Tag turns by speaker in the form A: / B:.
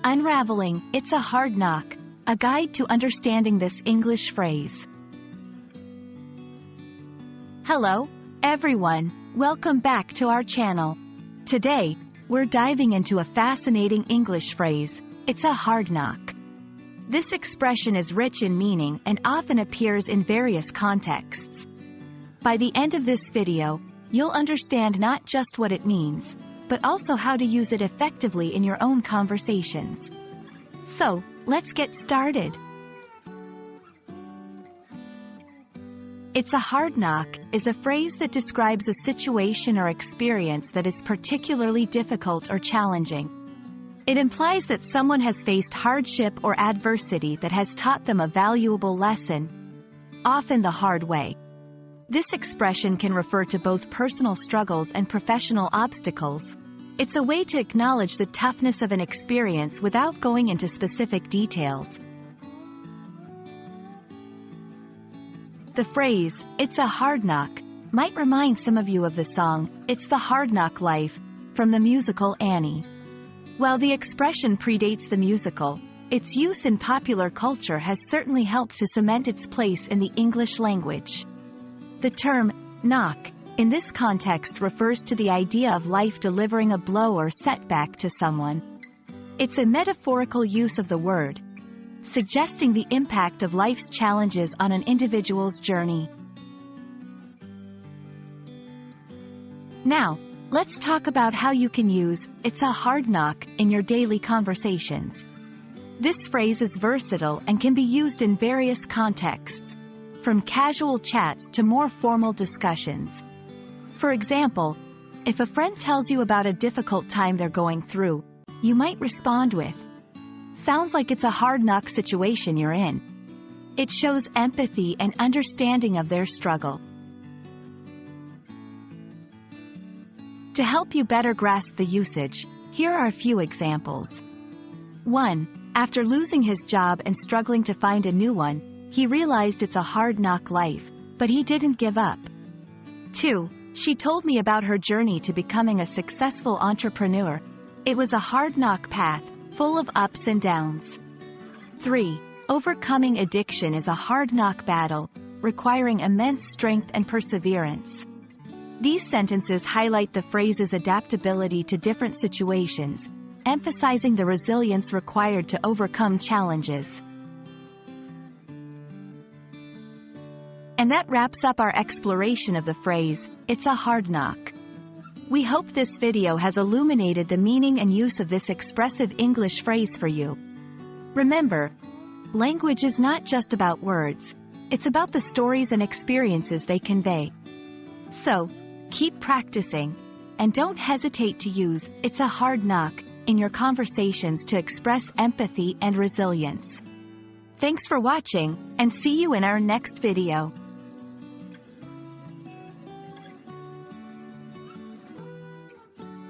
A: Unraveling It's a Hard Knock, a guide to understanding this English phrase. Hello, everyone, welcome back to our channel. Today, we're diving into a fascinating English phrase, it's a hard knock. This expression is rich in meaning and often appears in various contexts. By the end of this video, you'll understand not just what it means, but also how to use it effectively in your own conversations. So, let's get started. It's a hard knock is a phrase that describes a situation or experience that is particularly difficult or challenging. It implies that someone has faced hardship or adversity that has taught them a valuable lesson, often the hard way. This expression can refer to both personal struggles and professional obstacles. It's a way to acknowledge the toughness of an experience without going into specific details. The phrase, it's a hard knock, might remind some of you of the song, It's the Hard Knock Life, from the musical Annie. While the expression predates the musical, its use in popular culture has certainly helped to cement its place in the English language. The term, knock, in this context refers to the idea of life delivering a blow or setback to someone. It's a metaphorical use of the word, suggesting the impact of life's challenges on an individual's journey. Now, let's talk about how you can use "it's a hard knock" in your daily conversations. This phrase is versatile and can be used in various contexts, from casual chats to more formal discussions. For example, if a friend tells you about a difficult time they're going through, you might respond with, "Sounds like it's a hard knock situation you're in." It shows empathy and understanding of their struggle. To help you better grasp the usage, here are a few examples. 1. After losing his job and struggling to find a new one, he realized it's a hard knock life, but he didn't give up. 2. She told me about her journey to becoming a successful entrepreneur. It was a hard knock path, full of ups and downs. 3. Overcoming addiction is a hard knock battle, requiring immense strength and perseverance. These sentences highlight the phrase's adaptability to different situations, emphasizing the resilience required to overcome challenges. And that wraps up our exploration of the phrase, it's a hard knock. We hope this video has illuminated the meaning and use of this expressive English phrase for you. Remember, language is not just about words, it's about the stories and experiences they convey. So, keep practicing, and don't hesitate to use "it's a hard knock" in your conversations to express empathy and resilience. Thanks for watching, and see you in our next video.